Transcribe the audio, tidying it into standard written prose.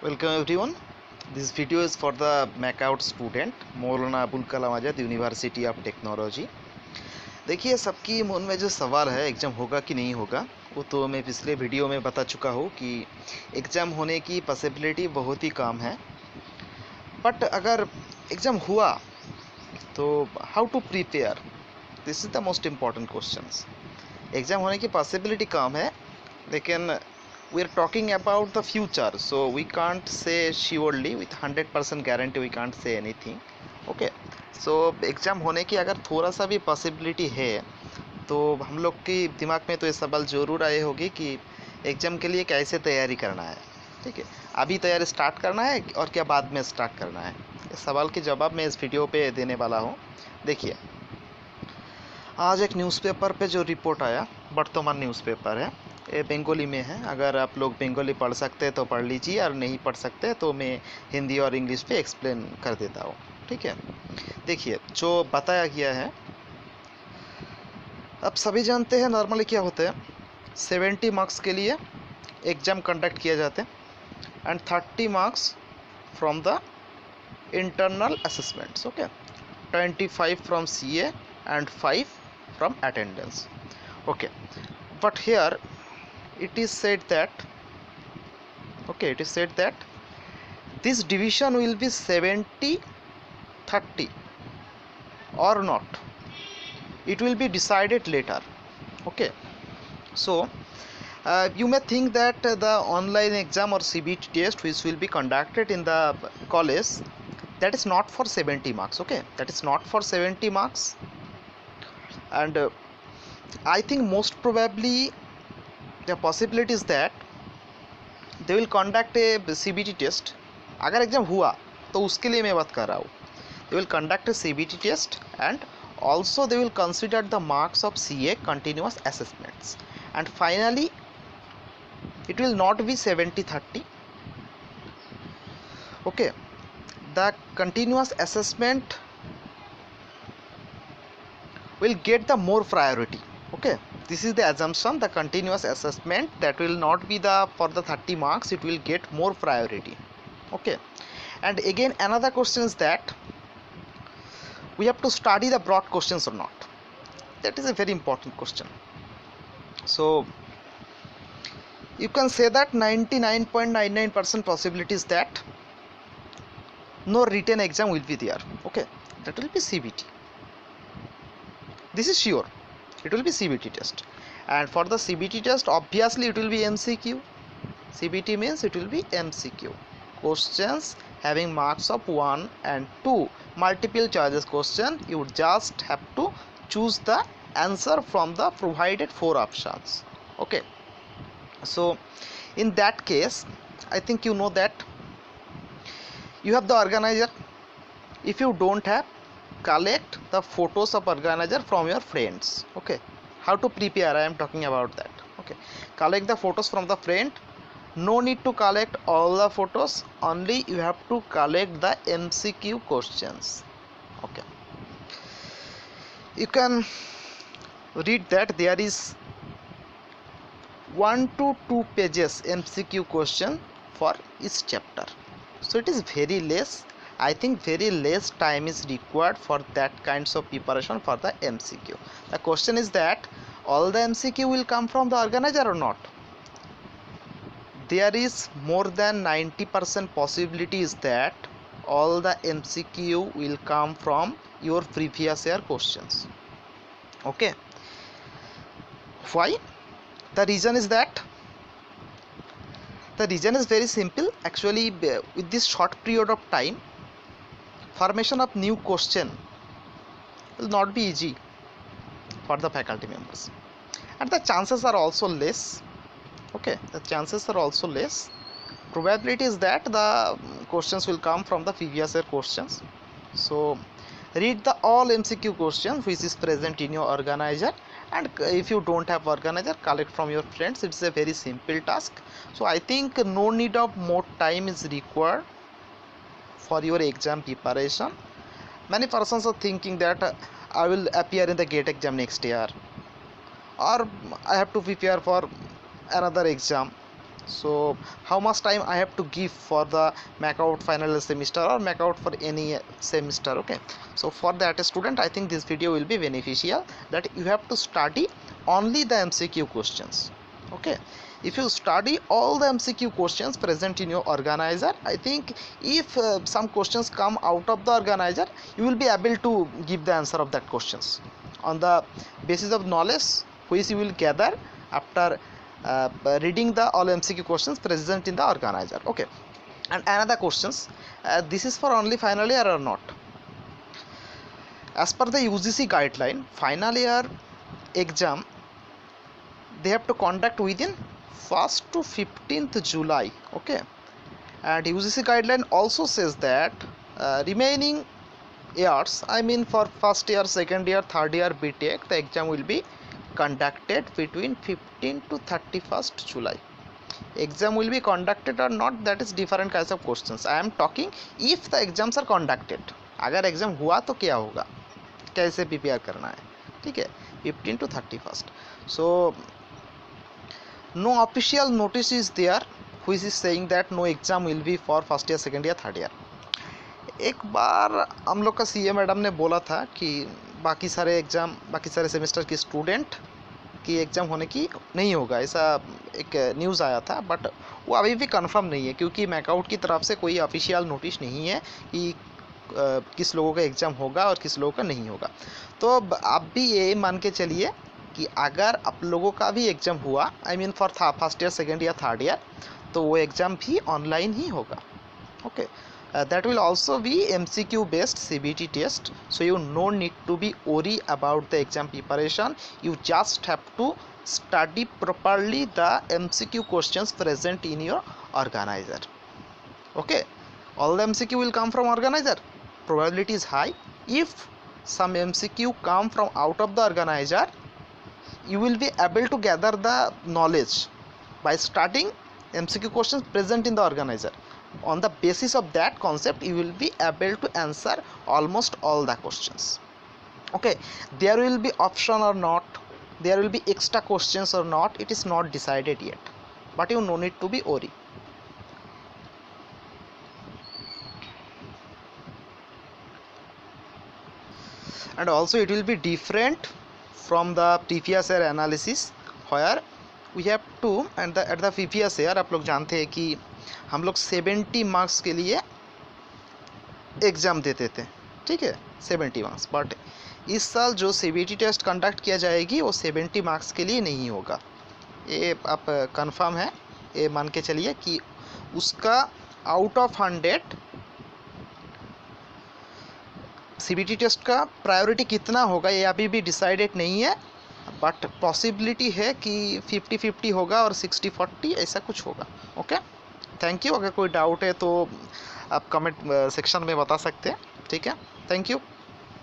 Welcome everyone. This video is for the MACAUT student Maulana Abul Kalam Azad university of technology. देखिए, सबकी मन में जो सवाल है एग्ज़ाम होगा कि नहीं होगा, वो तो मैं पिछले वीडियो में बता चुका हूँ कि एग्ज़ाम होने की पॉसिबिलिटी बहुत ही कम है। बट अगर एग्ज़ाम हुआ तो how to prepare, this is the most important questions. Exam होने की पॉसिबिलिटी कम है, लेकिन we are talking about the future, so we can't say surely with 100% guarantee, we can't say anything. Okay, so exam होने की अगर थोड़ा सा भी पॉसिबिलिटी है तो हम लोग के दिमाग में तो ये सवाल ज़रूर आए होगी कि एग्ज़ाम के लिए कैसे तैयारी करना है। ठीक है, अभी तैयारी स्टार्ट करना है और क्या बाद में स्टार्ट करना है, इस सवाल के जवाब मैं इस वीडियो पे देने वाला हूँ। देखिए, आज एक न्यूज़पेपर पे जो रिपोर्ट आया, वर्तमान न्यूज़पेपर है, ये बंगाली में है। अगर आप लोग बंगाली पढ़ सकते हैं तो पढ़ लीजिए, और नहीं पढ़ सकते तो मैं हिंदी और इंग्लिश पे एक्सप्लेन कर देता हूँ। ठीक है, देखिए जो बताया गया है, अब सभी जानते हैं नॉर्मली क्या होता है, 70 मार्क्स के लिए एग्ज़ाम कंडक्ट किए जाते हैं and 30 marks from the internal assessments. Okay, 25 from CA and 5 from attendance. Okay, but here it is said that this division will be 70-30 or not, it will be decided later. Okay, so you may think that the online exam or CBT test which will be conducted in the college, that is not for 70 marks. Okay, that is not for 70 marks, and I think most probably the possibility is that they will conduct a CBT test. अगर exam हुआ तो उसके लिए मैं बात कर रहा हूँ, they will conduct a CBT test and also they will consider the marks of CA continuous assessments, and finally it will not be 70-30. Okay, the continuous assessment will get the more priority. Okay, this is the assumption, the continuous assessment that will not be the for the 30 marks, it will get more priority. Okay, and again another question is that we have to study the broad questions or not. That is a very important question. So you can say that 99.99% possibility is that no written exam will be there. Okay, that will be CBT, this is sure, it will be CBT test. And for the CBT test, obviously it will be MCQ. CBT means it will be MCQ questions having marks of 1 and 2, multiple choices question. You just have to choose the answer from the provided 4 options. Okay, so in that case, I think you know that you have the organizer. If you don't have, collect the photos of organizer from your friends. Okay, how to prepare, I am talking about that. Okay, collect the photos from the friend. No need to collect all the photos, only you have to collect the MCQ questions. Okay, you can read that there is 1 to 2 pages MCQ question for each chapter, so it is very less. I think very less time is required for that kinds of preparation for the MCQ. The question is that all the MCQ will come from the organizer or not. There is more than 90% possibility is that all the MCQ will come from your previous year questions. Okay, why? The reason is that the reason is very simple. Actually, with this short period of time, formation of new question will not be easy for the faculty members, and the chances are also less. Okay, the chances are also less. Probability is that the questions will come from the previous year questions. So read the all MCQ questions which is present in your organizer, and if you don't have organizer, collect from your friends. It's a very simple task. So I think no need of more time is required for your exam preparation. Many persons are thinking that I will appear in the GATE exam next year, or I have to prepare for another exam. So how much time I have to give for the MACAUT final semester or MACAUT for any semester? Okay, so for that student, I think this video will be beneficial, that you have to study only the MCQ questions. Okay, if you study all the MCQ questions present in your organizer, I think if some questions come out of the organizer, you will be able to give the answer of that questions on the basis of knowledge which you will gather after reading the all MCQ questions present in the organizer. Okay, and another questions, this is for only final year or not? As per the UGC guideline, final year exam they have to conduct within 1st to 15th July. Okay, and UGC guideline also says that remaining years, I mean for first year, second year, third year BTech, the exam will be conducted between 15 to 31st July. Exam will be conducted or not, that is different kinds of questions. I am talking if the exams are conducted. अगर exam हुआ तो क्या होगा, कैसे prepare करना है, ठीक है, 15 to 31st. So no official notice is there which is saying that no exam will be for first year, second year, third year. एक बार हम लोग का CA मैडम ने बोला था कि बाकी सारे एग्ज़ाम, बाकी सारे सेमेस्टर के स्टूडेंट की एग्ज़ाम होने की नहीं होगा, ऐसा एक न्यूज़ आया था, बट वो अभी भी कंफर्म नहीं है क्योंकि मैकआउट की तरफ से कोई ऑफिशियल नोटिस नहीं है कि किस लोगों का एग्ज़ाम होगा और किस लोगों का नहीं होगा. तो आप भी ये मान के चलिए कि अगर आप लोगों का भी एग्ज़ाम हुआ, I mean for first year, second year, third year, तो वो एग्ज़ाम भी ऑनलाइन ही होगा. Okay, that will also be MCQ based CBT test, so you no need to be worry about the exam preparation. You just have to study properly the MCQ questions present in your organizer. Okay, all the MCQ will come from organizer. Probability is high. If some MCQ come from out of the organizer, you will be able to gather the knowledge by studying MCQ questions present in the organizer. On the basis of that concept, you will be able to answer almost all the questions. Okay, there will be option or not, there will be extra questions or not, it is not decided yet, but you no need to be worried. And also it will be different from the previous year analysis, where we have to, and at the previous year आप लोग जानते हैं कि हम लोग 70 marks के लिए exam देते थे, ठीक है, 70 मार्क्स. बट इस साल जो CBT टेस्ट कंडक्ट किया जाएगी वो 70 मार्क्स के लिए नहीं होगा, ये आप कंफर्म है, ये मान के चलिए कि उसका आउट ऑफ 100 CBT टेस्ट का प्रायोरिटी कितना होगा ये अभी भी डिसाइडेड नहीं है, बट पॉसिबिलिटी है कि 50-50 होगा और 60-40 ऐसा कुछ होगा. Okay, thank you. अगर कोई डाउट है तो आप कमेंट सेक्शन में बता सकते हैं, ठीक है. Thank you.